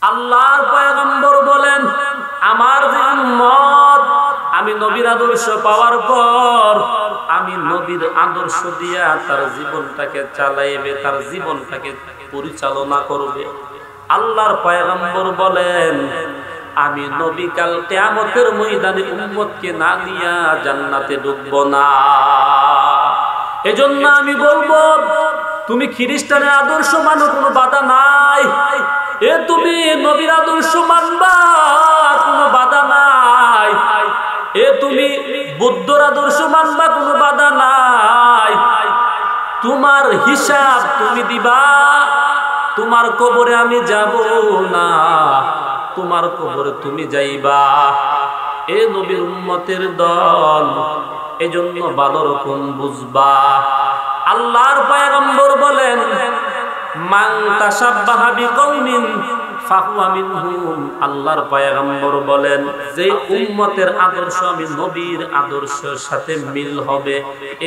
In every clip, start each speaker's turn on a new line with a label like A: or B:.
A: আল্লাহর পয়গম্বর বলেন, আমার যে উম্মত আমি নবীর আদর্শ পাওয়ার পর আমি নবীর আদর্শ দিয়া তার জীবনটাকে চালাইবে, তার জীবনটাকে পরিচালনা করবে। আল্লাহর পয়গম্বর বলেন, আমি নবী কাল কিয়ামতের ময়দানে উম্মতকে না নিয়া জান্নাতে ঢুকবো না। এজন্য আমি বলবো, তুমি খ্রিস্টানের আদর্শ মানো, কোনো বাধা নাই। তুমি নবীর আদর্শ মানবা, কোনো বাধা নাই। তুমি বুদ্ধর আদর্শ মানবা, কোনো বাধা নাই। তোমার হিসাব তুমি দিবা, তোমার কবরে আমি যাব না, তোমার কবরে তুমি যাইবা। নবীর উম্মতের দল, এজন্য ভালো রকম বুঝবা। আল্লাহর পয়গম্বর বলেন, মান তাশাব্বাহা বিকওমিন ফাহুয়া মিনহুম। আল্লাহর পয়গম্বর বলেন, যে উম্মতের আদর্শ আমি নবীর আদর্শের সাথে মিল হবে,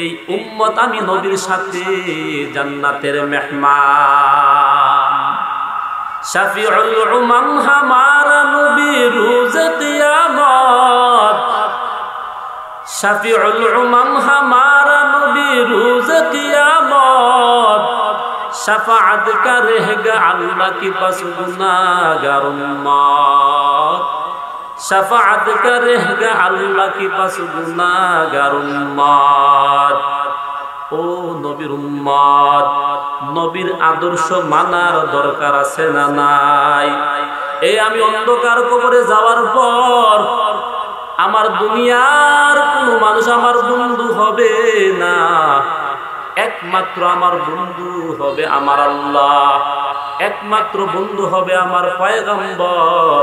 A: এই উম্মত আমি নবীর সাথে জান্নাতের মেহমান। শাফিউল উমাম হামারা নবী রোজ কিয়ামত, শাফিউল উমাম হামারা নবী রোজ কিয়ামত, शफाअत का रहेगा अल्लाह के पास गुनाहगार उम्मत, शफाअत का रहेगा अल्लाह के पास गुनाहगार उम्मत। ও নবীর উম্মত, নবীর আদর্শ মানার দরকার আছে না নাই? আমি অন্ধকার কবরে যাওয়ার পর আমার দুনিয়ার কোনো মানুষ আমার বন্ধু হবে না, একমাত্র আমার বন্ধু হবে আমার আল্লাহ, একমাত্র বন্ধু হবে আমার পয়গম্বর,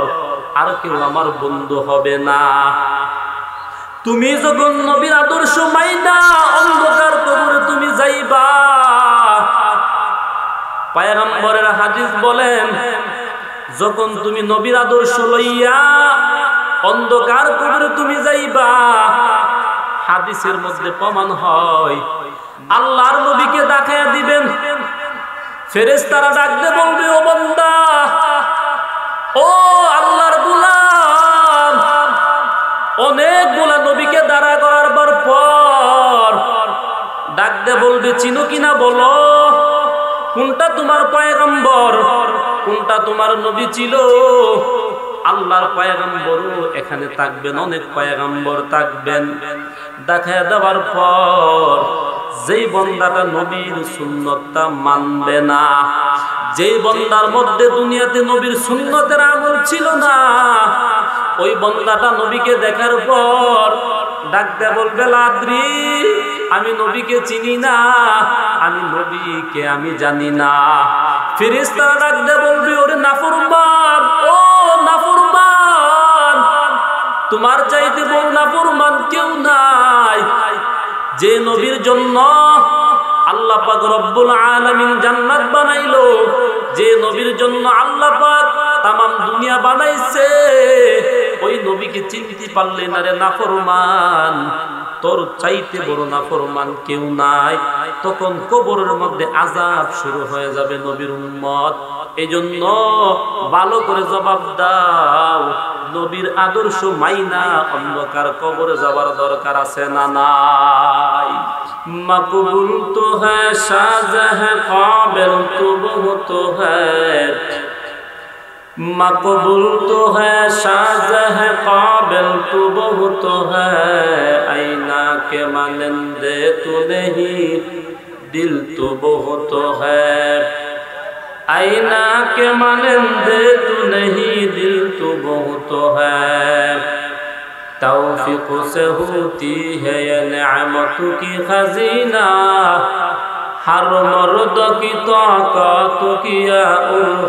A: আর কেউ আমার বন্ধু হবে না। তুমি যখন নবীর আদর্শ মাইনা অন্ধকার কবরে তুমি যাইবা, পয়গম্বরের হাদিস বলেন, যখন তুমি নবীর আদর্শ লইয়া অন্ধকার কবরে তুমি যাইবা, হাদিসের মধ্যে প্রমাণ হয় আল্লাহর নবীকে দেখাইয়া দিবেন, ফেরেশতারা ডাকতে বলবে, ও বান্দা, ও আল্লাহর গোলাম। অনেকগুলা নবীকে দাঁড়া করার পর ডাকতে বলবে, চিনো কিনা বলো, কোনটা তোমার পয়গম্বর, কোনটা তোমার নবী ছিল? আল্লাহর পয়গম্বরও এখানে থাকবেন, অনেক পয়গম্বর থাকবেন। দেখায় দেওয়ার পর যেই বন্দাটা নবীর সুন্নতটা মানবে না, যেই বন্দার মধ্যে দুনিয়াতে নবীর সুন্নতের আমল ছিল না, ওই বন্দাটা নবীকে দেখার পর ডাকতে বলবে, লাদ্রি, আমি নবীকে চিনি না, আমি নবীকে আমি জানি না। ফেরেশতারা ডাকতে বলবে, ওরে নাফরমান, ও নাফরমান, তোমার চাইতে বড় নাফরমান কেউ নাই। যে নবীর জন্য আল্লাহ পাক রব্বুল আলামিন জান্নাত বানাইলো, যে নবীর জন্য আল্লাহ পাক তামাম দুনিয়া বানাইছে, ওই নবীকে চিনতে পারলে না রে নাফরমান, তোর চাইতে বড় নাফরমান কেউ নাই। তখন কবরের মধ্যে আযাব শুরু হয়ে যাবে নবীর উম্মত। এজন্য ভালো করে জবাব দাও, নবীর আদর্শ মাইনা অন্ধকার কবরে যাবার দরকার আছে না নাই? মকবুল তো হ্যায় সাজহ কাবিল তো বহুত হ্যায়, मकबूल तो है शाज़ह काबिल तो बहुत है, आईना के मानंदे तो नहीं दिल तो बहुत है, आईना के मानंदे तो नहीं दिल तो बहुत है। तौफीक से होती है ये नेमत की खजीना, हर मर्द की ताकत किया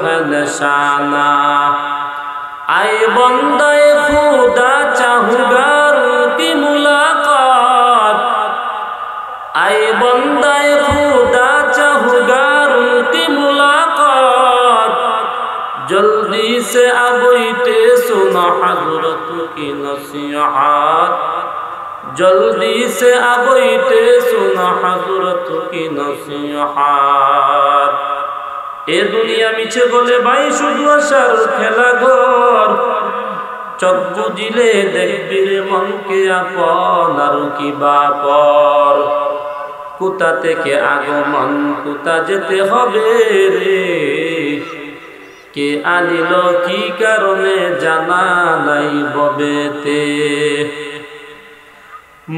A: है निशाना। आए बंदे खुदा चाहूँगा की मुलाकात, आए बंदे खुदा चाहूँगा की मुलाकात, जल्दी से अबैते सुना हज़रत की नसीहत, जल्दी से अबैते सुना हज़रत की नसीहत। এ দুনিয়া মিছে বলে ভাই শুধু আসার খেলা ঘর, চোখ বুঝিলে দেখবি রে মনকে আপন আর কি বা পর। কোথা থেকে আগমন কোথা যেতে হবে রে, কে আনিল কি কারণে জানা নাই ববেতে।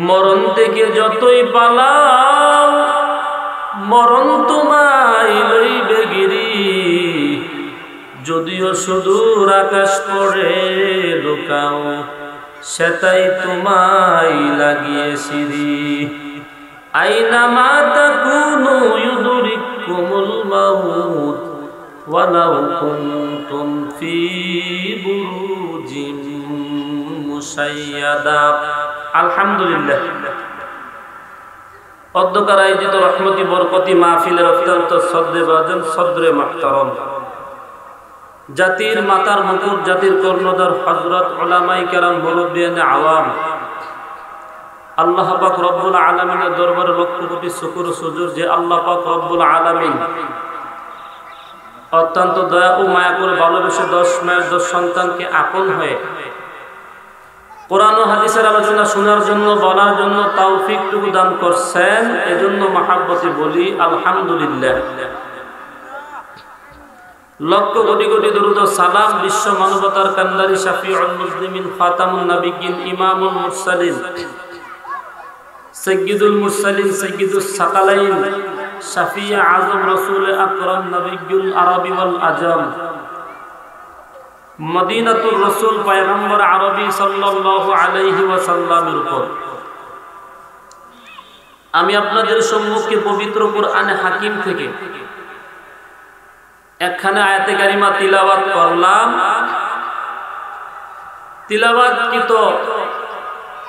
A: মরণ থেকে যতই পালাও মরণ তোমায় লইবে গিরি, যদিও সুদূর আকাশ পড়ে লুকাও সেটাই তোমায় লাগিয়ে সিঁড়ি। আইনা মা তাকুনু ইউদরিকুমুল মাউত ওয়ালাউ কুনতুম ফি বুরুজিন মুশাইয়াদা। আলহামদুলিল্লাহ, অধ্যকার আয়োজিত রহমতি বরকতি মাহফিলের অত্যন্ত শ্রদ্ধেভাজন সদরে মাহতারম, জাতির মাতার মুকুট, জাতির কর্ণধার হযরত উলামায়ে কেরাম, মুরব্বিয়ানে আওয়াম, আল্লাহ পাক রব্বুল আলামিনের দরবারে লক্ষ কোটি শুকর সুজুদ যে আল্লাহ পাক রব্বুল আলামিন অত্যন্ত দয়া ও মায়া করে ভালোবেসে 10 মায়ের 10 সন্তানকে আপন হয়ে কোরআন ও হাদিসের আলোচনা শোনার জন্য, বলার জন্য তৌফিকটুকু দান করছেন। এজন্য মহাব্বতে বলি আলহামদুলিল্লাহ। লক্ষ কোটি কোটি দরুদ ও সালাম বিশ্ব মানবতার কান্দারি, শাফিউল মুসলিমিন, খাতামুন নবিয়্যিন, ইমামুল মুরসালিন, সাইয়্যিদুল মুরসালিন, সাইয়্যিদুস সাকালাইন, শাফিয়ে আযম, রাসূল আকরাম, নবিয়্যুল আরবি ওয়াল আজম, মদিনাতুর রাসূল, পয়গম্বর আরবি সাল্লাল্লাহু আলাইহি ওয়াসাল্লামের উপর আমি আপনাদের সম্মুখে পবিত্র কোরআনে হাকিম থেকে একখানা আয়াতে কারিমা তিলাওয়াত করলাম। তিলাওয়াতকৃত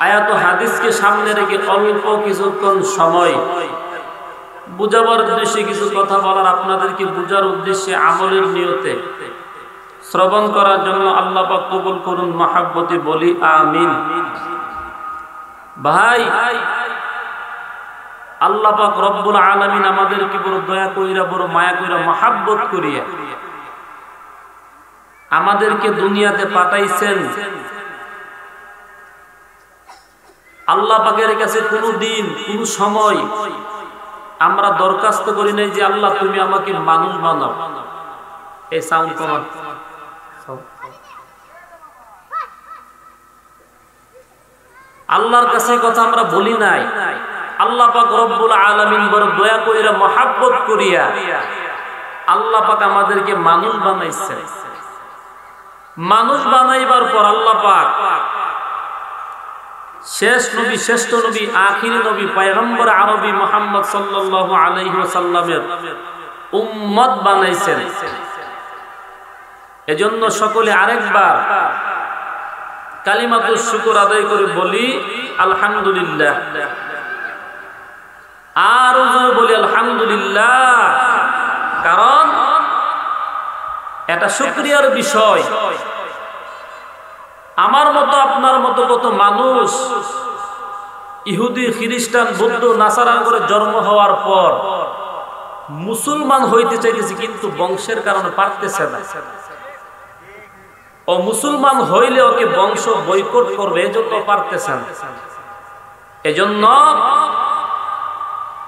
A: আয়াত ও হাদিসকে সামনে রেখে অল্প কিছুক্ষণ সময় বুঝাবার উদ্দেশ্যে কিছু কথা বলার, আপনাদেরকে বুঝার উদ্দেশ্যে আমলের নিয়তে শ্রবণ করার জন্য আল্লাহ পাক কবুল করুন। মহাব্বতে বলি আমিন। ভাই, আল্লাহ পাক রব্বুল আলামিন আমাদেরকে বড় দয়া কইরা, বড় মায়া কইরা, মহাব্বত করিয়া আমাদেরকে দুনিয়াতে পাঠাইছেন। আল্লাহ পাকের কাছে কোনো দিন কোনো সময় আমরা দরখাস্ত করি নাই যে আল্লাহ তুমি আমাকে মানুষ বানাও। এই সাউন্ড কমান। আল্লাহর কাছে কথা আমরা বলি নাই। আল্লাহ পাক রব্বুল আলামিন বড় দয়া কইরা, মহাব্বত করিয়া আল্লাহ পাক আমাদেরকে মানুষ বানাইছেন। মানুষ বানাইবার পর আল্লাহ পাক শেষ নবী, শ্রেষ্ঠ নবী, আখিরি নবী, পয়গম্বর আরবি মুহাম্মদ সাল্লাল্লাহু আলাইহি ওয়াসাল্লামের উম্মত বানাইছেন। এজন্য সকলে আরেকবার কালিমাতুশ শুকর আদায় করে বলি আলহামদুলিল্লাহ। আর জোরে বলি আলহামদুলিল্লাহ, কারণ এটা শুকরিয়ার বিষয়। আমার মতো আপনার মতো কত মানুষ ইহুদি, খ্রিস্টান, বৌদ্ধ, নাসারার করে জন্ম হওয়ার পর মুসলমান হইতে চাইতেছে, কিন্তু বংশের কারণে পারতেছে না। ও মুসলমান হইলে ওকে বংশ বয়কট করবে, এজন্য পারতেছে না। এজন্য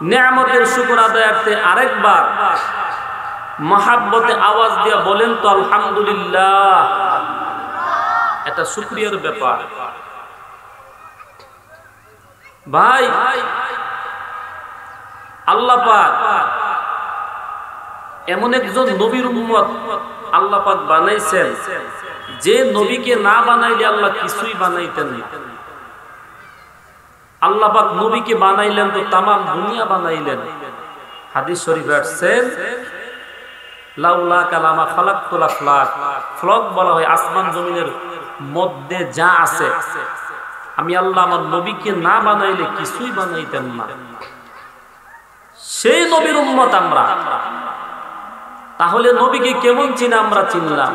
A: নিয়ামতের শুকর আদায়ার্থে আরেকবার মহাব্বতে আওয়াজ দিয়া বলেন তো আলহামদুলিল্লাহ। এটা শুকরিয়ার ব্যাপার। ভাই, আল্লাহ পাক এমন একজন নবীর উম্মত আল্লাহ পাক বানাইছেন, যে নবীকে না বানাইলে আল্লাহ কিছুই বানাইতেন না। আল্লাহ পাক নবীকে বানাইলেন তো তামাম দুনিয়া বানাইলেন। হাদিস শরীফে আসছে লাউলা কালামা খালাকতুল আফলাক। ফলক বলা হয় আসমান জমিনের মধ্যে যা আছে, আমি আল্লাহ আমার নবীকে না বানাইলে কিছুই বানাইতেন না। সেই নবীর উম্মত আমরা। তাহলে নবীকে কেমন চিনা আমরা চিনলাম?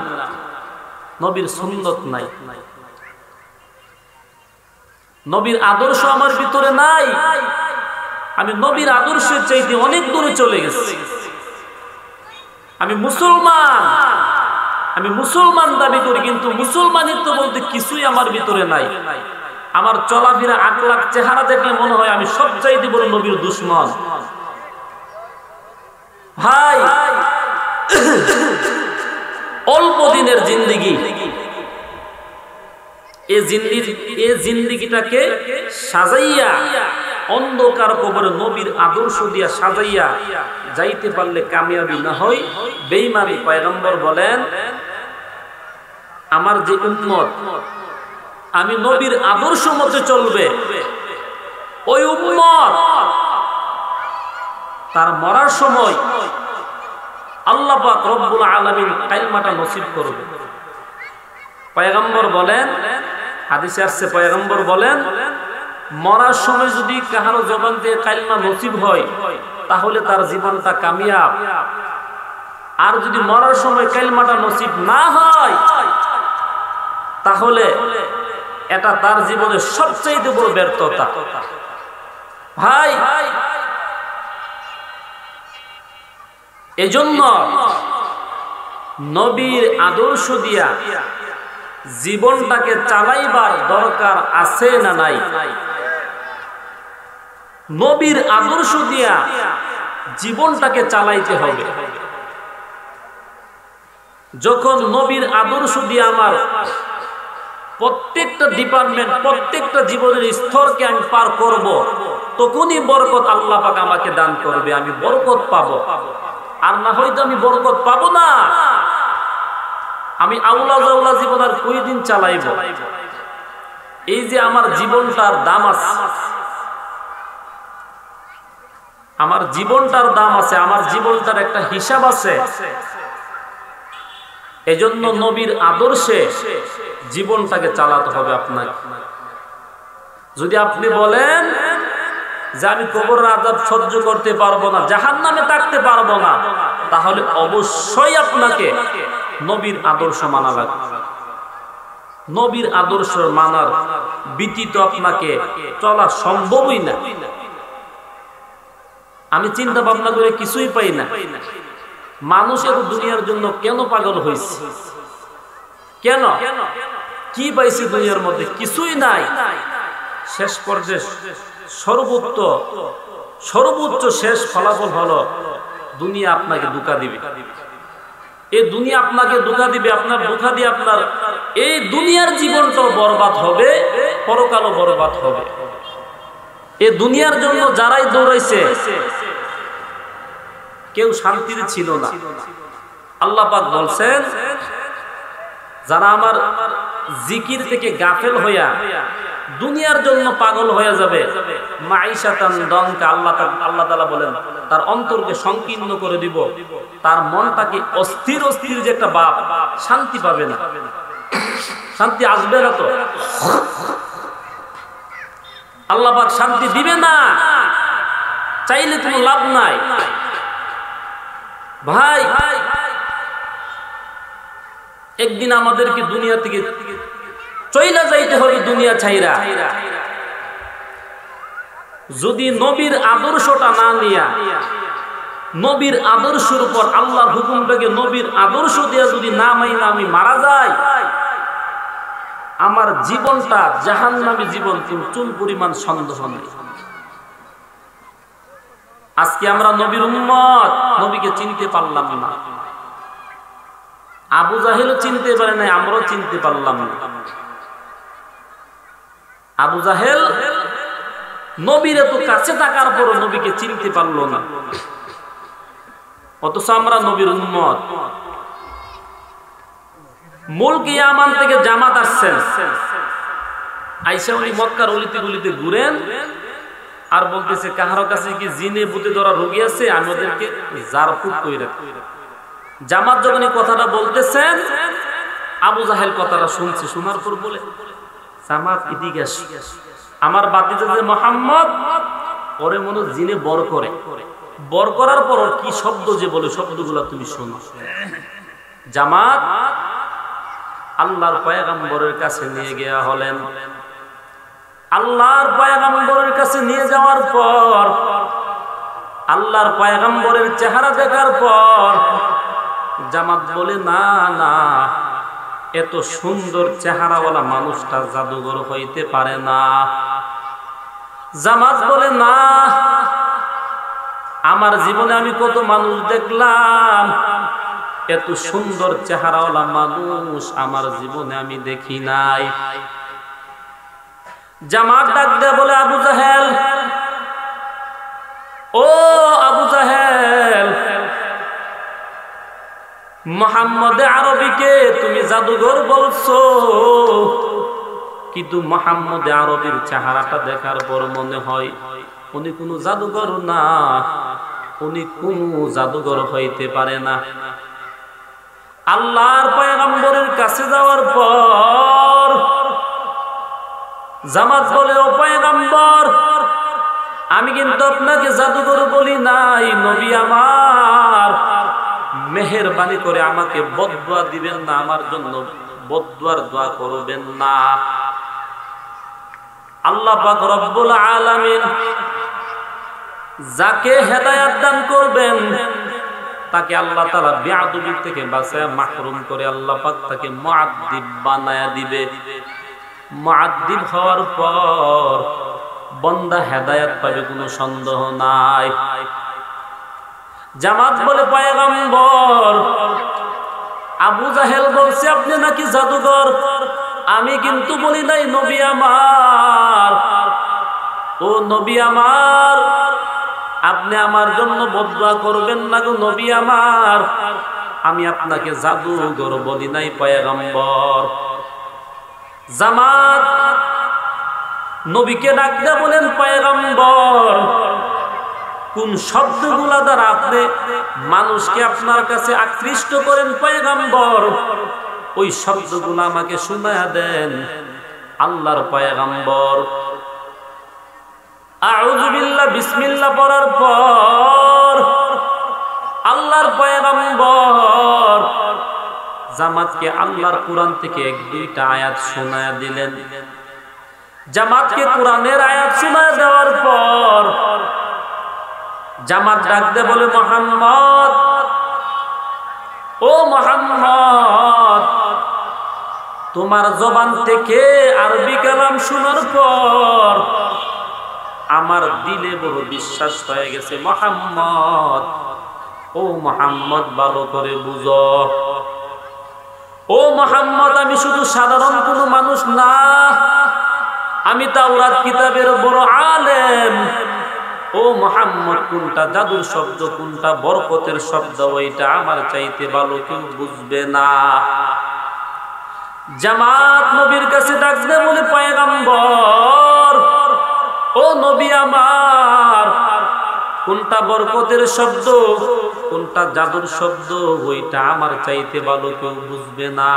A: নবীর সুন্নত নাই, নবীর আদর্শ আমার ভিতরে নাই। আমি নবীর আদর্শের চাইতে অনেক দূরে চলে গেছি। আমি মুসলমান দাবি করি, কিন্তু মুসলমানিত্ব বলতে কিছুই আমার ভিতরে নাই। আমার চলাফেরা আকলাক চেহারা দেখলে মনে হয় আমি সবচাইতে বড় নবীর দুশমন। ভাই, অল্প দিনের জিন্দেগি, এই জিন্দেগিটাকে সাজাইয়া অন্ধকার কবরে নবীর আদর্শ দিয়া সাজাইয়া যাইতে পারলে কামিয়াবি না হয় বেঈমানি। পয়গম্বর বলেন, আমার যে উম্মত আমি নবীর আদর্শ মতে চলবে, ওই উম্মত তার মরার সময় আল্লাহ পাক রব্বুল আলামিন কালিমাটা নসিব করবে। পয়গম্বর বলেন, হাদিসে আসছে, পয়গম্বর বলেন, মরার সময় যদি কাহারো জবান দিয়ে কালিমা নসিব হয় তাহলে তার জীবনটা কামিয়াব। আর যদি মরার সময় কালিমাটা নসিব না হয় তাহলে এটা তার জীবনের সবচেয়ে বড় ব্যর্থতা। ভাই, এজন্য নবীর আদর্শ দিয়া জীবনটাকে চালাইবার দরকার আছে না নাই? নবীর আদর্শ দিয়া জীবনটাকে চালাইতে হবে। যখন নবীর আদর্শ দিয়ে আমার প্রত্যেকটা ডিপার্টমেন্ট, প্রত্যেকটা জীবনের স্তরকে আমি পার করব, তখনই বরকত আল্লাহ পাক আমাকে দান করবে, আমি বরকত পাবো। আর না হয়তো আমি বরকত পাবো না। আমি আউলা জাউলা জীবন আর কয়দিন চালাইব? এই যে আমার জীবনটার দাম আছে, আমার জীবনটার দাম আছে, আমার জীবনটার একটা হিসাব আছে। এজন্য নবীর আদর্শে জীবনটাকে চালাতে হবে আপনাকে। যদি আপনি বলেন যে আমি কবরের আযাব সহ্য করতে পারবো না, জাহান্নামে থাকতে পারবো না, তাহলে অবশ্যই আপনাকে নবীর আদর্শ মানা লাগবে। নবীর আদর্শ মানার ব্যতীত আপনাকে চলা সম্ভবই না। আমি চিন্তা ভাবনা করে কিছুই পাই না, মানুষ এত দুনিয়ার জন্য কেন পাগল হয়েছে? কেন? কি পাইছে দুনিয়ার মধ্যে? কিছুই নাই। শেষ পর্যায়ে সর্বোচ্চ শেষ ফলাফল হলো দুনিয়া আপনাকে ধোঁকা দিবে। এই দুনিয়া আপনাকে ধোঁকা দিবে, আপনার ধোঁকা দিয়ে আপনার এই দুনিয়ার জীবনটাও বরবাদ হবে, পরকালও বরবাদ হবে। এই দুনিয়ার জন্য যারাই দৌড়াইছে কেউ শান্তিতে ছিল না। আল্লাহ পাক বলছেন, যারা আমার জিকির থেকে গাফেল হইয়া দুনিয়ার জন্য পাগল হয়ে যাবে, মাইশাতান দনকা, আল্লাহ তাআলা বলেন তার অন্তরকে সংকীর্ণ করে দিব, তার মনটাকে অস্থির অস্থির যে একটা ভাব, শান্তি পাবে না, শান্তি আসবে না। তো আল্লাহ পাক শান্তি দিবে না, চাইলে কোনো লাভ নাই। ভাই, একদিন আমাদেরকে দুনিয়া থেকে চইলা যাইতে হবে, দুনিয়া ছাইরা। যদি নবীর আদর্শটা না নিয়া নবীর আদর্শের উপর আল্লাহর হুকুমটাকে নবীর আদর্শ দিয়া যদি না মাইনা আমি মারা যাই, আমার জীবনটা জাহান্নামী জীবন, চুল পরিমাণ সন্দেহ নেই। আজকে আমরা নবীর উম্মত, নবীকে চিনতে পারলাম না। আবু জাহেলও চিনতে পারে নাই, আমরাও চিনতে পারলাম না। আবু জাহেল নবীর এত কাছে থাকার পরও নবীকে চিনতে পারলো না, অথচ আমরা নবীর উম্মত। মুলক ইয়ামান থেকে জামাত আসছেন, আইসা উনি মক্কার অলিতে গলিতে ঘুরেন আর বলতেছে, কাহারো কাছে কি জিনে ভূতে ধরা রোগী আছে, আমি ওদেরকে জারফুক কইরা। জামাত যখন এই কথাটা বলতেছেন, আবু জাহেল কথাটা শুনছে, শোনার পর বলে, জামাত এদিকে আসি, আমার বাতিজা যে মুহাম্মদ, ওরে মনে জিনে বর করে, বর করার পর কি শব্দ যে বলে, শব্দগুলো তুমি শোনো। জামাত আল্লাহর পয়গম্বরের কাছে নিয়ে গিয়া হলেন। আল্লাহর পয়গম্বরের কাছে নিয়ে যাওয়ার পর, আল্লাহর পয়গম্বরের চেহারা দেখার পর জামাত বলে না না, এত সুন্দর চেহারাওয়ালা মানুষটা জাদুঘর হইতে পারে না। জামাত বলে না, আমার জীবনে আমি কত মানুষ দেখলাম, এত সুন্দর চেহারাওয়ালা মানুষ আমার জীবনে আমি দেখি নাই। জামাত ডাক দেয়া বলে, আবু জাহেল, ও আবু জাহেল, মুহাম্মদ আরবীকে তুমি জাদুঘর বলছো, কিন্তু মুহাম্মদ আরবীর চেহারাটা দেখার পর মনে হয় উনি কোনো জাদুঘর না, উনি কোনো জাদুঘর হইতে পারে না। আল্লাহর পয়গম্বরের কাছে যাওয়ার পর জামাত বলে, ও পয়গম্বর, আমি কিন্তু আপনাকে জাদুঘর বলি নাই, নবী আমার, মেহেরবানি করে আমাকে বদদুয়া দিবেন না, আমার জন্য বদদুয়ার দোয়া করবেন না। আল্লাহ পাক রব্বুল আলামিন যাকে হেদায়েত দান করবেন তাকে আল্লাহ তাআলা বিআদবি থেকে বাঁচায় মাহরুম করে আল্লাহ পাক তাকে মুআদ্দিব বানায়া দিবে। মুআদ্দিব হওয়ার পর বান্দা হেদায়েত পাবে, কোনো সন্দেহ নাই। জামাত বলে, পয়গম্বর, আবু জাহেল বলছে আপনি নাকি জাদুঘর, আমি কিন্তু বলি নাই, নবী আমার, ও নবী আমার, আপনি আমার জন্য বদদুয়া করবেন না গো নবী আমার, আমি আপনাকে জাদুঘর বলি নাই পয়গম্বর। জামাত নবীকে ডাক দিয়ে বলেন, পয়গম্বর, কোন শব্দগুলা দ্বারা আপনি মানুষকে আপনার কাছে আকৃষ্ট করেন পয়গম্বর, ওই শব্দগুলো আমাকে শোনায়া দেন। আল্লাহর পয়গম্বর আউযু বিল্লাহ বিসমিল্লাহ পড়ার পর আল্লাহর পয়গম্বর জামাতকে আল্লাহর কোরআন থেকে এক দুইটা আয়াত শোনায়া দিলেন। জামাতকে কোরআনের আয়াত শোনায়া দেওয়ার পর জামাত ডাক দিয়ে বলে, মুহাম্মদ, ও মুহাম্মদ, তোমার জবান থেকে আরবি কালাম শোনার পর আমার দিলে বড় বিশ্বাস হয়ে গেছে। মুহাম্মদ, ও মুহাম্মদ, ভালো করে বুঝো, ও মুহাম্মদ, আমি শুধু সাধারণ কোনো মানুষ না, আমি তাওরাত কিতাবের বড় আলেম। ও মুহাম্মদ, কোনটা জাদুর শব্দ, কোনটা বরকতের শব্দ, ওইটা আমার চাইতে ভালো কেউ বুঝবে না। জামাত নবীর কাছে ডাকবে বলে, পয়গম্বর, ও নবী আমার, কোনটা বরকতের শব্দ, কোনটা জাদুর শব্দ, ওইটা আমার চাইতে ভালো কেউ বুঝবে না।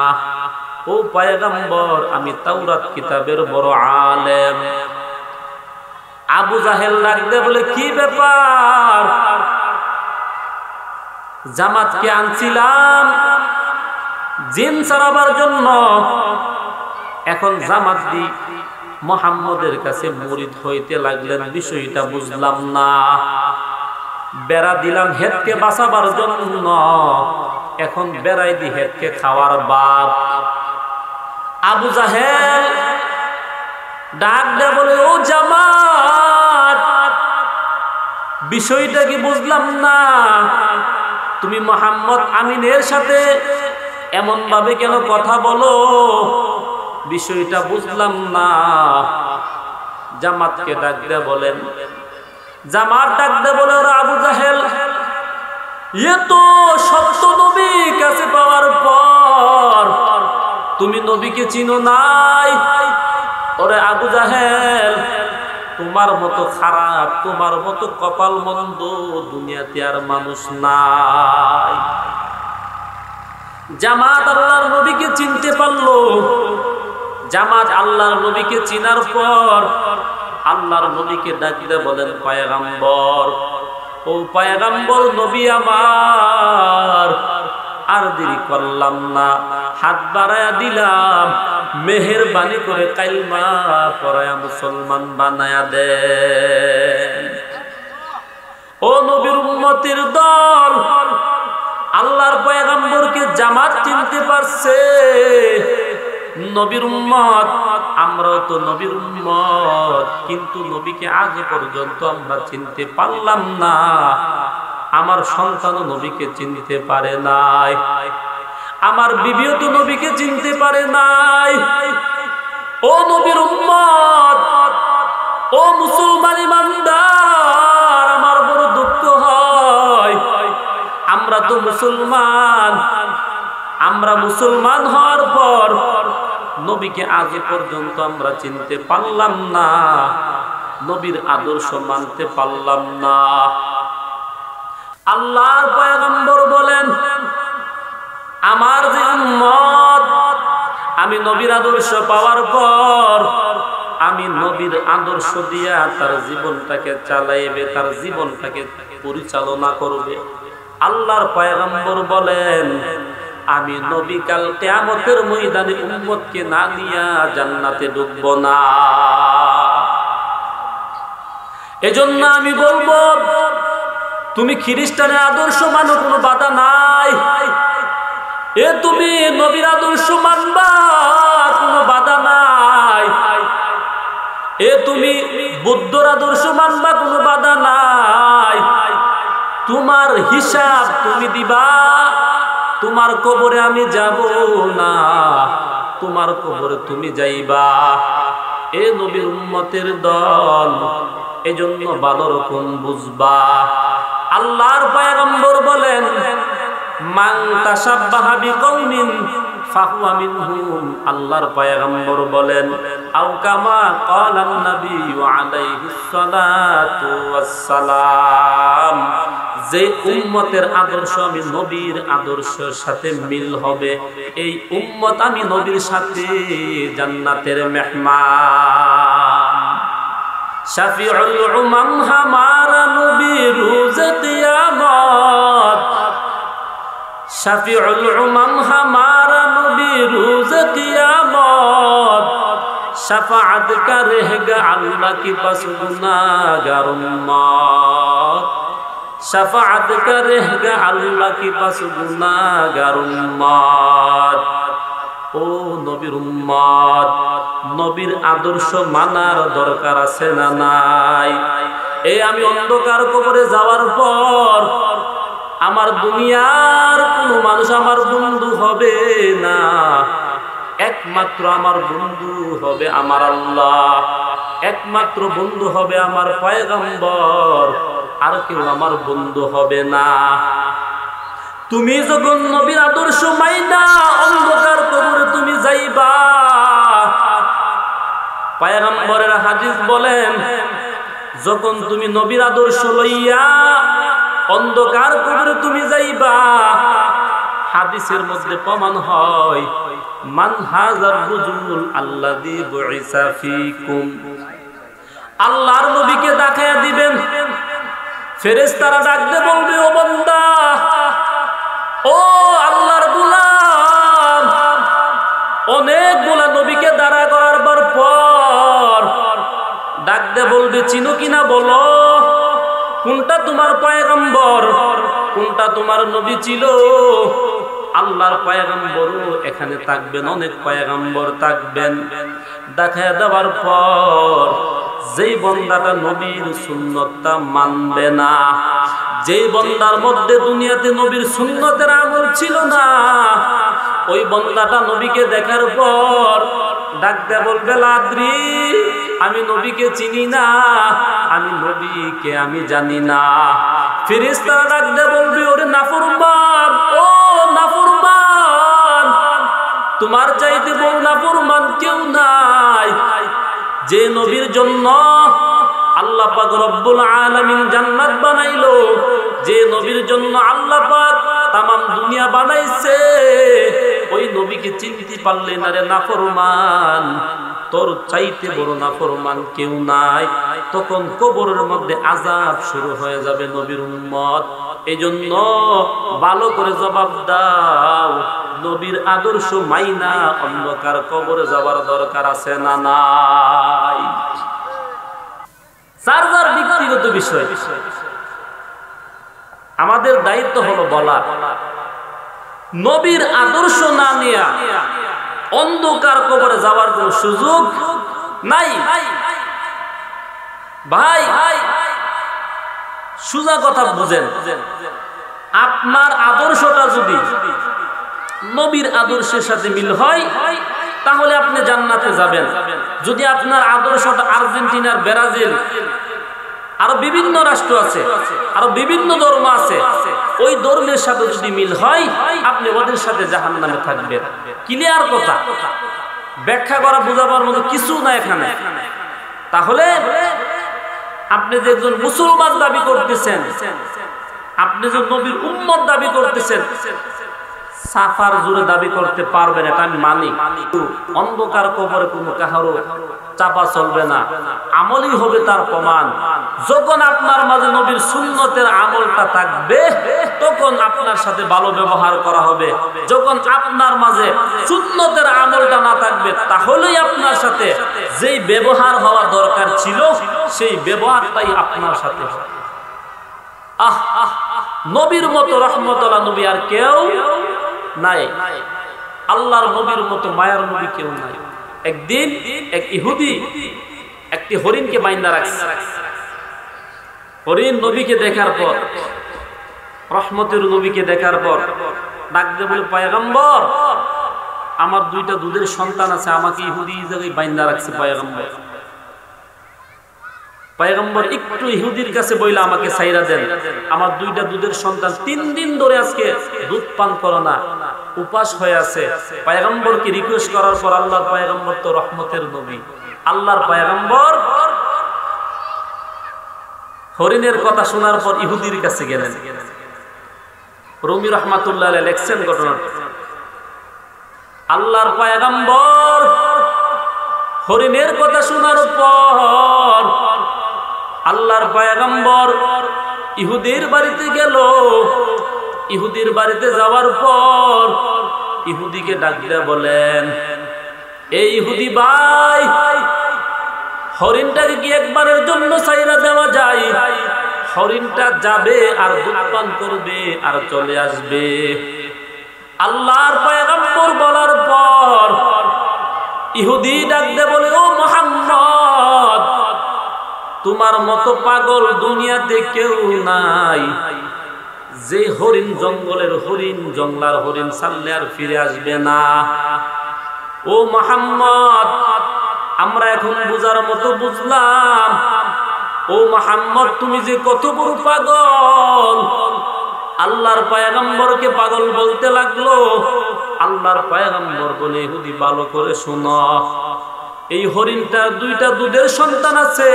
A: ও পয়গম্বর, আমি তাওরাত কিতাবের বড় আলেম। আবু জাহেল ডাকতে বলে, কি ব্যাপার? জামাতকে আনছিলাম জিন ছাড়াবার জন্য, এখন জামাত দি মুহাম্মদের কাছে মুরিদ হইতে লাগলেন, বিষয়টা বুঝলাম না। বেড়া দিলাম হেদকে বাঁচাবার জন্য, এখন বেড়াই দি হেদকে খাওয়ার বাপ। আবু জাহেল ডাক দে বলে, ও জামাত, বিষয়টা কি বুঝলাম না, তুমি মুহাম্মদ আমিনের সাথে এমন ভাবে কেন কথা বলো, বিষয়টা বুঝলাম না। জামাতকে ডাক দে বলেন, জামাত ডাক দে বলে, আবু জাহেল, এ তো সত্য নবী কাছে পাওয়ার পর তুমি নবীকে চিনো নাই। ওরে আবু জাহেল, তোমার মতো খারাপ, তোমার মতো কপাল মন্দ দুনিয়াতে আর মানুষ নাই। জামাত আল্লাহর নবীকে চিনতে পারলো। জামাত আল্লাহর নবীকে চিনার পর আল্লাহর নবীকে ডাক দিয়ে বলেন, পয়গম্বর, ও পয়গম্বর নবী আমার, আর দেরি করলাম না, হাত বাড়ায়া দিলাম, মেহেরবানি করে কালিমা পড়ায়া মুসলমান বানায়া দেন। ও নবীর উম্মতের দল, আল্লাহর পয়গম্বরকে জামাত চিনতে পারছে। নবীর উম্মত, আমরাও তো নবীর উম্মত, কিন্তু নবীকে আজ পর্যন্ত আমরা চিনতে পারলাম না। আমার সন্তানও নবীকে চিনতে পারে নাই, আমার বিবিও তো নবীকে চিনতে পারে নাই। ও নবীর উম্মত, ও মুসলমান ইমানদার, আমার বড় দুঃখ হয়, আমরা তো মুসলমান, আমরা মুসলমান হওয়ার পর নবীকে আজ পর্যন্ত আমরা চিনতে পারলাম না, নবীর আদর্শ মানতে পারলাম না। আল্লাহর পয়গম্বর বলেন, আমার যে উম্মত, আমি নবীর আদর্শ পাওয়ার পর আমি নবীর আদর্শ দিয়া তার জীবনটাকে চালাইবে, তার জীবনটাকে পরিচালনা করবে। আল্লাহর পয়গম্বর বলেন, আমি নবী কাল কিয়ামতের ময়দানে উম্মতকে না নিয়া জান্নাতে ঢুকব না। এজন্য আমি বলবো, তুমি খ্রিস্টানের আদর্শ মানো, কোনো বাধা নাই। এ তুমি নবীর আদর্শ মানবা, কোনো বাধা নাই। এ তুমি বুদ্ধর আদর্শ মানবা, কোনো বাধা নাই। তোমার হিসাব তুমি দিবা, তোমার কবরে আমি যাব না, তোমার কবরে তুমি যাইবা। এ নবীর উম্মতের দল, এজন্য ভালো রকম বুঝবা। আল্লাহর পয়গম্বর বলেন, মান তাশাব্বাহা বিকওমিন ফাহুয়া মিনহুম। আল্লাহর পয়গম্বর বলেন, আও কামা ক্বালান নবী আলাইহিস সালাতু ওয়াস সালাম, যে উম্মতের আদর্শ আমি নবীর আদর্শের সাথে মিল হবে, এই উম্মত আমি নবীর সাথে জান্নাতের মেহমান। শাফিউল উমাম হামারা নবী রোজ কিয়ামত, শাফিউল উমাম হামারা নবী রোজ কিয়ামত, शफाअत का रहेगा अल्लाह के पास गुनाहगार उम्मत, शफाअत का रहेगा अल्लाह के पास गुनाहगार उम्मत। ও নবীর উম্মত, নবীর আদর্শ মানার দরকার আছে না নাই? এই আমি অন্ধকার কবরে যাওয়ার পর আমার দুনিয়ার কোনো মানুষ আমার বন্ধু হবে না, একমাত্র আমার বন্ধু হবে আমার আল্লাহ, একমাত্র বন্ধু হবে আমার পয়গম্বর, আর কেউ আমার বন্ধু হবে না। তুমি যখন নবীর আদর্শ মাইনা অন্ধকার কবরে তুমি যাইবা, পয়গম্বরের হাদিস বলেন, যখন তুমি নবীর আদর্শ লইয়া অন্ধকার কবরে তুমি যাইবা, হাদিসের মধ্যে প্রমাণ হয়, মান হাজার রাজুল আল্লাযী বুইসা ফীকুম, আল্লাহর নবীকে দেখায়া দিবেন, ফেরেশতারা ডাকতে বলবে, ও বান্দা, ও আল্লাহর গোলাম, অনেকগুলা নবীকে দাঁড়া করার পর ডাকতে বলবে, চিনো কিনা বলো, কোনটা তোমার পয়গম্বর, কোনটা তোমার নবী ছিল? আল্লাহর পয়গম্বরও এখানে থাকবেন, অনেক পয়গম্বর থাকবেন। দেখায় দেওয়ার পর যেই বান্দাটা নবীর সুন্নতটা মানবে না, যেই বান্দার মধ্যে দুনিয়াতে নবীর সুন্নতের আমল ছিল না, ওই বান্দাটা নবীকে দেখার পর ডাকতে বলবে, লাদ্রি, আমি নবীকে চিনি না, আমি নবীকে আমি জানি না। ফেরেশতারা ডাকতে বলবে, ওরে নাফরমান, ও নাফরমান, তোমার চাইতে বড় নাফরমান কেউ নাই। যে নবীর জন্য আল্লাহ পাক রব্বুল আলামিন জান্নাত বানাইলো, যে নবীর জন্য আল্লাহ পাক তামাম দুনিয়া বানাইছে, ওই নবীকে চিনতে পারলে না রে নাফরমান, তোর চাইতে বড় নাফরমান কেউ নাই। তখন কবরের মধ্যে আযাব শুরু হয়ে যাবে নবীর উম্মত। এজন্য ভালো করে জবাব দাও, নবীর আদর্শ মাইনা অন্ধকার কবরে যাওয়ার দরকার আছে না নাই? যার যার ব্যক্তিগত বিষয়, আমাদের দায়িত্ব হলো বলা, নবীর আদর্শ না নিয়ে অন্ধকার কবরে যাওয়ার কোনো সুযোগ নাই। ভাই সোজা কথা বুঝেন, আপনার আদর্শটা যদি নবীর আদর্শের সাথে মিল হয় তাহলে আপনি জান্নাতে যাবেন। যদি আপনার আদর্শটা আর্জেন্টিনার, ব্রাজিল, আরো বিভিন্ন রাষ্ট্র আছে, আরো বিভিন্ন ধর্ম আছে, ওই ধর্মের সাথে যদি মিল হয় আপনি ওদের সাথে জাহান্নামে থাকবেন। ক্লিয়ার কথা, ব্যাখ্যা করা বোঝাবার মতো কিছু না এখানে। তাহলে আপনি যে একজন মুসলমান দাবি করতেছেন, আপনি যে নবীর উম্মত দাবি করতেছেন, সাফার জুড়ে দাবি করতে পারবেন, এটা আমি মানি। অন্ধকার কবরে কোনো কাহারও চাপা চলবে না, আমলই হবে তার প্রমাণ। যখন আপনার মাঝে নবীর সুন্নতের আমলটা থাকবে তখন আপনার সাথে ভালো ব্যবহার করা হবে। যখন আপনার মাঝে সুন্নতের আমলটা না থাকবে তাহলেই আপনার সাথে যেই ব্যবহার হওয়া দরকার ছিল সেই ব্যবহারটাই আপনার সাথে হবে। নবীর মতো রহমতুল্লাহ নবী আর কেউ নাই, আল্লাহর নবীর মতো মায়ার নবী কেউ নাই। একদিন এক ইহুদি একটি হরিণকে বাইন্দা রাখছে। হরিণ নবীকে দেখার পর, রহমতের নবীকে দেখার পর ডাক দিয়ে বলে, পয়গম্বর, আমার দুইটা দুধের সন্তান আছে, আমাকে ইহুদি এই জায়গায় বাইন্দা রাখছে পয়গম্বর। পয়গম্বর একটু ইহুদির কাছে বইলা আমাকে ছাইরা দেন, আমার দুইটা দুধের সন্তান 3 দিন ধরে আজকে দুধ পান করে না, উপাস হয়ে আছে। পয়গম্বরকে রিকোয়েস্ট করার পর আল্লাহর পয়গম্বর তো রহমতের নবী, আল্লাহর পয়গম্বর হরিণের কথা শোনার পর ইহুদির কাছে গেলেন। রুমি রহমাতুল্লাহ আলাইহি লেখছেন ঘটনাটা। আল্লাহর পয়গম্বর হরিণের কথা শোনার পর আল্লাহর পয়গম্বর ইহুদির বাড়িতে গেল। ইহুদির বাড়িতে যাওয়ার পর ইহুদিকে ডাক দিয়ে বলেন, এই ইহুদি ভাই, হরিণটাকে কি একবারের জন্য ছাইরা দেওয়া যায়? হরিণটা যাবে আর দুধ পান করবে আর চলে আসবে। আল্লাহর পয়গম্বর বলার পর ইহুদি ডাক দিয়ে বলে, ও মুহাম্মদ, তোমার মতো পাগল দুনিয়াতে কেউ নাই যে হরিণ জঙ্গলের হরিণ, জঙ্গলার হরিণ ছাড়লে আর ফিরে আসবে না। ও মুহাম্মদ, আমরা এখন বুঝার মতো বুঝলাম। ও মুহাম্মদ, তুমি যে কত বড় পাগল। আল্লাহর পয়গম্বরকে পাগল বলতে লাগলো। আল্লাহর পয়গম্বর বলে, ইহুদি ভালো করে শোনো, এই হরিণটা দুইটা দুধের সন্তান আছে,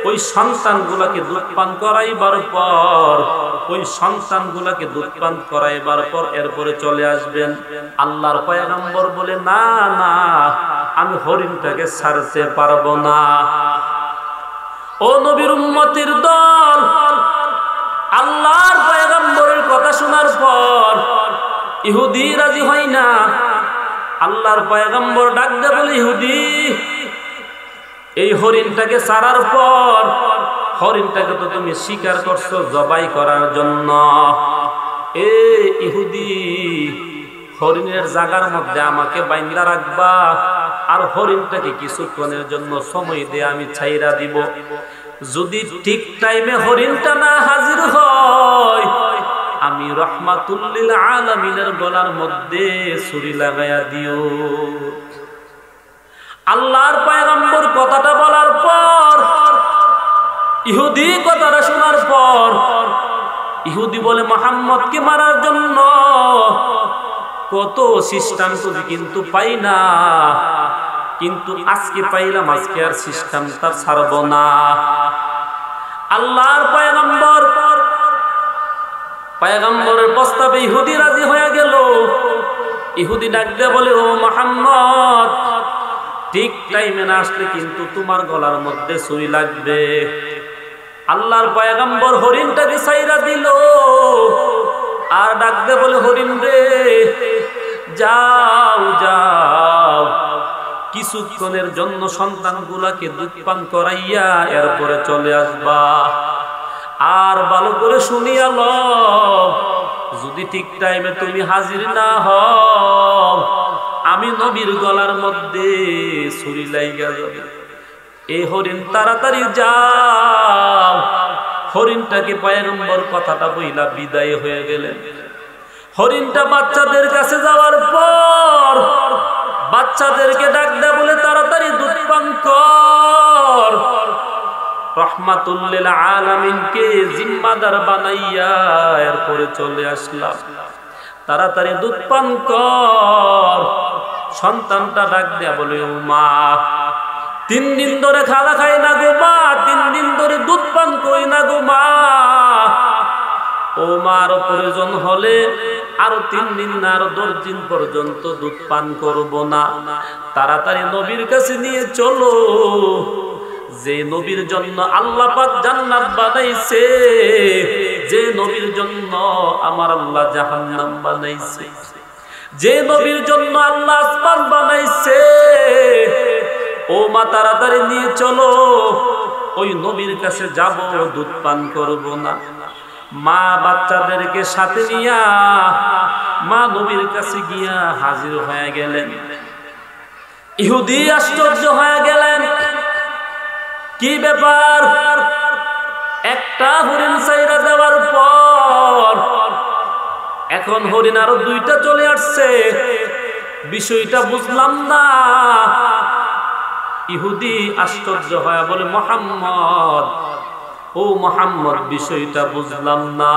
A: ওই সন্তানগুলাকে দুধ পান করাইবার পর, ওই সন্তানগুলাকে দুধ পান করাইবার পর এরপরে চলে আসবেন। আল্লাহর পয়গম্বর বলে, না না, আমি হরিণটাকে ছাড়তে পারবো না। ও নবীর উম্মতের দল, আল্লাহর পয়গম্বরের কথা শোনার পর ইহুদি রাজি হয় না। আল্লাহর পয়গম্বর ডাক দিয়ে বলে, ইহুদি, এই হরিণটাকে ছাড়ার পর, হরিণটাকে তো তুমি শিকার করছো জবাই করার জন্য। এ ইহুদি, হরিণের জায়গার মধ্যে আমাকে বাইন্দা রাখবা আর হরিণটাকে কিছুক্ষণের জন্য সময় দিয়ে আমি ছাইরা দিব। যদি ঠিক টাইমে হরিণটা না হাজির হয়, আমি রাহমাতুল লিল আলামিনের গলার মধ্যে ছুরি লাগায়া দিও। আল্লাহর পয়গম্বর কথাটা বলার পর, ইহুদি কথাটা শোনার পর, ইহুদি বলে, মুহাম্মদকে মারার জন্য কত সিস্টেম করি কিন্তু পাই না, কিন্তু আজকে পাইলাম, আজকে আর সিস্টেমটা ছাড়বো না। আল্লাহর পয়গম্বরের প্রস্তাবে ইহুদি রাজি হয়ে গেল। ইহুদি ডাক দিয়ে বলে, ও মুহাম্মদ, ঠিক টাইমে না আসলে কিন্তু তোমার গলার মধ্যে ছুরি লাগবে। আল্লাহর পয়গম্বর হরিণটাকে ছাইরা দিল আর ডাক দিয়ে বলে, হরিণ রে, যাও যাও, কিছুক্ষণের জন্য সন্তানগুলাকে দুধ পান করাইয়া এরপরে চলে আসবা। আর ভালো করে শুনিয়া লও, যদি ঠিক টাইমে তুমি হাজির না হও, আমি নবীর গলার মধ্যে ছুরি লাইগা যাবে। এই হরিণ তাড়াতাড়ি যাও। হরিণটাকে পয়গম্বর কথাটা বইলা বিদায় হয়ে গেলেন। হরিণটা বাচ্চাদের কাছে যাওয়ার পর বাচ্চাদেরকে ডাক দেয়, বলে তাড়াতাড়ি দুধ পান কর। রহমাতুল্লিল আলামিনকে জিম্মাদার বানাইয়া এরপরে চলে আসলাম। তাড়াতাড়ি দুধ পান কর। সন্তানটা ডাক দেয়া বলে, ও মা, 3 দিন ধরে খানা খাই না গো মা, 3 দিন ধরে দুধ পান করি না গো মা। ও মা, আরো প্রয়োজন হলে আরো 3 দিন না আরো 10 দিন পর্যন্ত দুধ পান করব না। তাড়াতাড়ি নবীর কাছে নিয়ে চলো, যে নবীর জন্য আল্লাহ পাক জান্নাত বানাইছে, যে নবীর জন্য আমার আল্লাহ জাহান্নাম বানাইছে, যে নবীর জন্য আল্লাহ আসমান বানাইছে। ও মা, তাড়াতাড়ি নিয়ে চলো, ওই নবীর কাছে যাব, দুধ পান করব না। মা বাচ্চাদেরকে সাথে নিয়া মা নবীর কাছে গিয়া হাজির হয়ে গেলেন। ইহুদি আশ্চর্য হয়ে গেলেন, কি ব্যাপার? একটা হরিণ ছাইরা দেওয়ার পর এখন হরিণ আরো 2টা চলে আসছে, বিষয়টা বুঝলাম না। ইহুদি আশ্চর্য হয়ে বলে, মুহাম্মদ, ও মুহাম্মদ, বিষয়টা বুঝলাম না।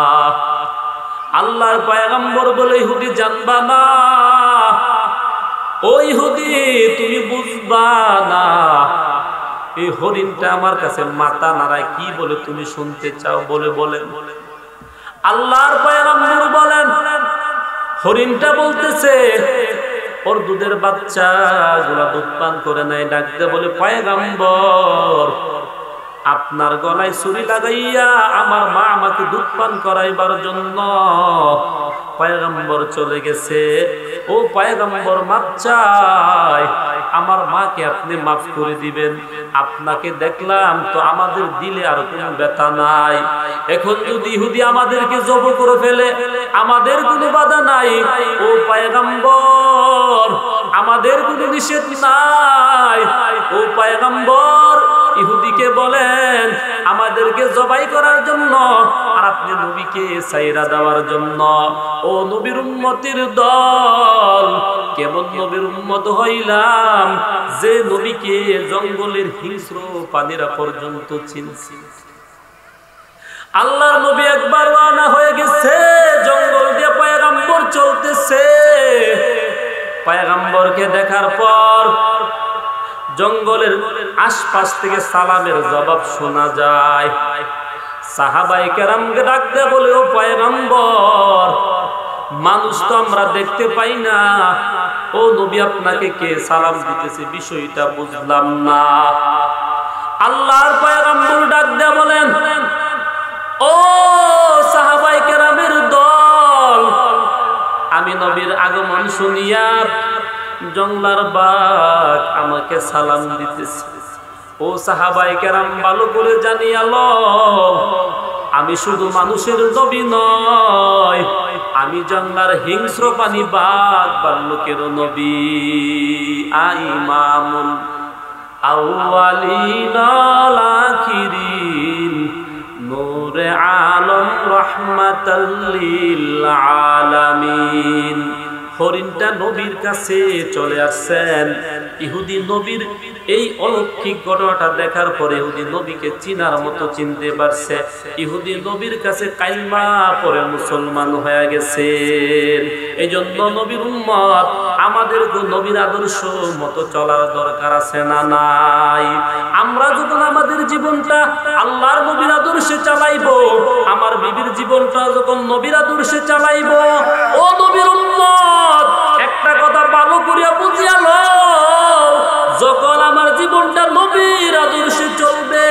A: আল্লাহর পয়গম্বর বলে, ইহুদি জানবা না, ও ইহুদি তুমি বুঝবা না। এই হরিণটা আমার কাছে মাথা নাড়ায়, কি বলে তুমি শুনতে চাও? বলে বলেন। আল্লাহর পয়গম্বর বলেন, হরিণটা বলতেছে ওর দুধের বাচ্চা গুলা দুধ পান করে নাই। ডাকতে বলে, পয়গম্বর, আপনার গলায় ছুরি লাগাইয়া আমার মা আমাকে দুধ পান করাইবার জন্য পয়গম্বর চলে গেছে। ও পয়গম্বর, মাপ চাই, আমার মাকে আপনি মাফ করে দিবেন। আপনাকে দেখলাম তো আমাদের দিলে আর কোনো ব্যথা নাই। এখন যদি ইহুদি আমাদেরকে জব করে ফেলে, আমাদের কোনো বাধা নাই। ও পয়গম্বর, আমাদের কোনো নিষেধ নাই। ও পয়গম্বর, ইহুদিকে বলেন আমাদেরকে জবাই করার জন্য, আর আপনি নবীকে ছাইরা দেওয়ার জন্য। ও নবীর উম্মতের দল, কেমন নবীর উম্মত হইলাম যে নবীকে জঙ্গলের হিংস্র প্রাণীরা পর্যন্ত চিনছি। আল্লাহর নবী একবার রওনা হয়ে গেছে, জঙ্গল দিয়ে পয়গম্বর চলতেছে। পয়গম্বরকে দেখার পর জঙ্গলের আশপাশ থেকে সালামের জবাব শোনা যায়। সাহাবায়ে কেরামকে ডাকতে বলে, ও পয়গম্বর, মানুষ তো আমরা দেখতে পাই না, ও নবী আপনাকে কে সালাম দিতেছে? বিষয়টা বুঝলাম না। আল্লাহর পয়গম্বর ডাকতে বলেন, ও সাহাবায়ে কেরামের দল, আমি নবীর আগমন শুনিয়া জঙ্গলার বাঘ আমাকে সালাম দিতেছে। ও সাহাবায়ে কেরাম, ভালো করে জানিয়া লও, আমি শুধু মানুষের নবী নয়, আমি জঙ্গলার হিংস্র প্রাণী বাঘ ভাল্লুকের নবী। ইমামুল আউয়ালিন ওয়াল আখিরিন, নূরে আলম, রাহমাতাল লিল আলামিন। হরিণটা নবীর কাছে চলে আসছেন। ইহুদি নবীর এই অলৌকিক ঘটনাটা দেখার পরে ইহুদি নবীকে চিনার মতো চিনতে পারছে। ইহুদি নবীর কাছে কালিমা পড়ে মুসলমান হয়ে গেছে। এই জন্য নবীর উম্মত আমাদের নবীর আদর্শ মতো চলার দরকার আছে না নাই? আমরা যখন আমাদের জীবনটা আল্লাহর নবীর আদর্শে চালাইবো, আমার বিবির জীবনটা যখন নবীর আদর্শে চালাইবো, ও নবীর উম্মত একটা কথা ভালো করিয়া বুঝিয়া লও, যখন আমার জীবনটা নবীর আদর্শে চলবে,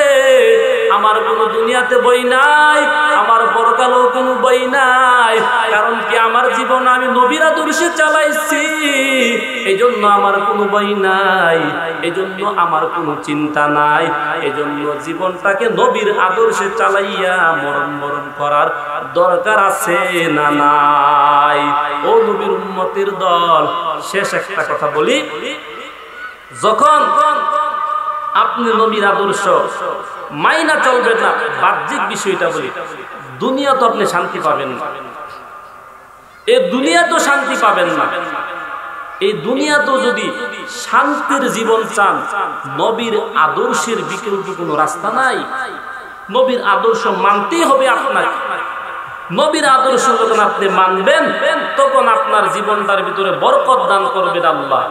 A: আমার কোনো দুনিয়া দুনিয়াতে বই নাই, আমার পরকালেও কোনো বই নাই। কারণ কি আমার জীবন আমি নবীর আদর্শে চালাইছি, এজন্য আমার কোনো বই নাই, এজন্য আমার কোনো চিন্তা নাই। এজন্য জীবনটাকে নবীর আদর্শে চালাইয়া মরণ করার দরকার আছে না নাই? ও নবীর উম্মতের দল, শেষ একটা কথা বলি, যখন আপনি নবীর আদর্শ মাইনা চলবেন না, বাহ্যিক বিষয়টা বলি, দুনিয়া তো আপনি শান্তি পাবেন না, এই দুনিয়া তো শান্তি পাবেন না। এই দুনিয়া তো যদি শান্তির জীবন চান, নবীর আদর্শের বিকল্প কোনো রাস্তা নাই। নবীর আদর্শ মানতেই হবে আপনার। নবীর আদর্শ যখন আপনি মানবেন, তখন আপনার জীবনটার ভিতরে বরকত দান করবেন আল্লাহ,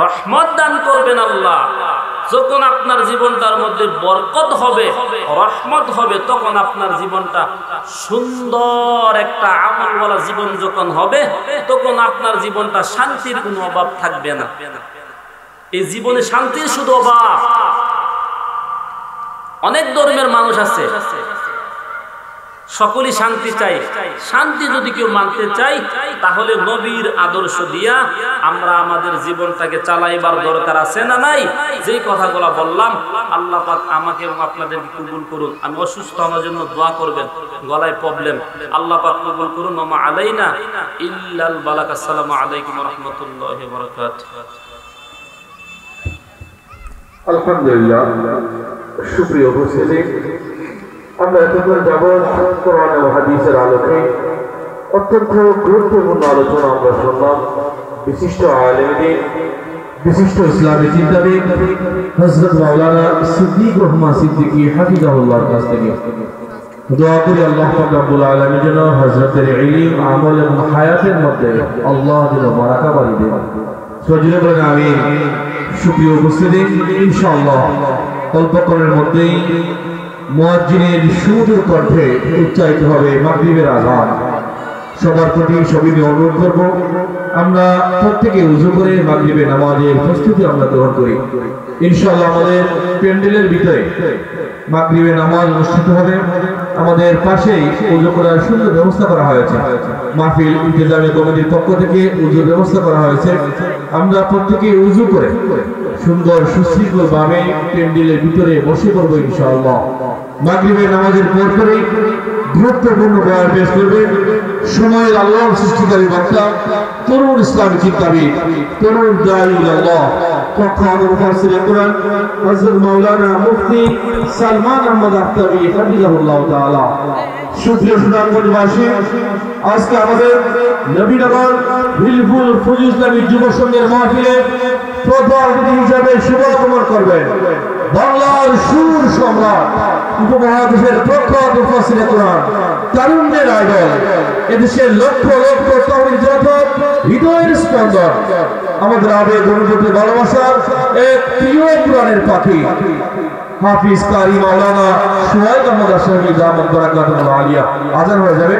A: রহমত দান করবেন আল্লাহ। যখন আপনার জীবনটার মধ্যে বরকত হবে, রহমত হবে, তখন আপনার জীবনটা সুন্দর একটা আমলওয়ালা জীবন যখন হবে, তখন আপনার জীবনটা শান্তির কোনো অভাব থাকবে না। এই জীবনে শান্তির শুধু অভাব। অনেক ধর্মের মানুষ আছে, সকলেই শান্তি চাই। শান্তি যদি কেউ মানতে চাই, তাহলে নবীর আদর্শ দিয়া আমরা আমাদের জীবনটাকে চালাইবার দরকার আছে না নাই? যেই কথাগুলো বললাম, আল্লাহ পাক আমাকে এবং আপনাদেরকে কবুল করুন। আমি অসুস্থ, আমার জন্য দোয়া করবেন, গলায় প্রবলেম, আল্লাহ পাক কবুল করুন। ওমা আলাইনা ইল্লাল বালাগ। আসসালামু আলাইকুম ওয়া রাহমাতুল্লাহি ওয়া বারাকাতুহু।
B: আলহামদুলিল্লাহ, সুপ্রিয় উপস্থিতি, আমরা এতক্ষণ যাবৎ কোরআন ও হাদিসের আলোকে অত্যন্ত গুরুত্বপূর্ণ আলোচনা আমরা শুনলাম। বিশিষ্ট আলেম দ্বীন, বিশিষ্ট ইসলামী চিন্তাবিদ হযরত মাওলানা সিদ্দিক রহমান সিদ্দিকী হাফিজাহুল্লাহর কাছ থেকে দোয়া করি আল্লাহ পাক রব্বুল আলামিন যেন হযরতের ইলম, আমল এবং হায়াতের মধ্যে আল্লাহ যেন বারাকা বাড়িয়ে দেন। সজীবে বলেন আমিন। সুপ্রিয় উপস্থিতি, ইনশাআল্লাহ অল্পক্ষণের মধ্যেই মুয়াজ্জিনের সুমধুর কণ্ঠে উচ্চারিত হবে মাগরিবের আযান। সবার প্রতি সবিনয় অনুরোধ করব, আমরা প্রত্যেকে ওযু করে মাগরিবের নামাজের প্রস্তুতি আমরা গ্রহণ করি। ইনশাআল্লাহ আমাদের প্যান্ডেলের ভিতরে মাগরিবের নামাজ অনুষ্ঠিত হবে। আমাদের পাশেই ওযু করার সুন্দর ব্যবস্থা করা হয়েছে। মাহফিল ইন্তেজামী কমিটির পক্ষ থেকে ওযুর ব্যবস্থা করা হয়েছে। আমরা প্রত্যেকে ওযু করে সুন্দর সুশৃঙ্খলভাবে প্যান্ডেলের ভিতরে বসে পড়ব ইনশাআল্লাহ। মাগরিবের নামাজের পর পরেই গুরুত্বপূর্ণ বয়ান পেশ করবেন সময়ের আল্লাহর সৃষ্টিকারী বক্তা, তরুণ ইসলামী চিন্তাবিদ, তরুণ দাঈ ইলাল্লাহ, প্রখ্যাত মুফাসসিরে কুরআন হযরত মাওলানা মুফতি সালমান আহমদ আখতারী হাফিজাহুল্লাহ তাআলা। সুপ্রিয় সুনামগঞ্জবাসী, আজকে আমাদের নবীনগর ভিলফুল ফজল ইসলামী যুব সংঘের মাহফিলে প্রধান অতিথি হিসেবে শুভাগমন করবেন বাংলার সুর সম্রাট, উপমহাদেশের প্রখ্যাত মুফাসসিরে কুরআন, তারুণ্যের আইডল, এদেশের লক্ষ লক্ষ তাওহীদ জনতার হৃদয়ের স্পন্দন, আমাদের আবেগ অনুভূতি ভালোবাসার এক প্রিয় কোরআনের পাখি হাফিজ কারি মাওলানা সুহাইব আহমদ আশরাফী দামাত বারাকাতুহু আলিয়া। আজান হয়ে যাবে।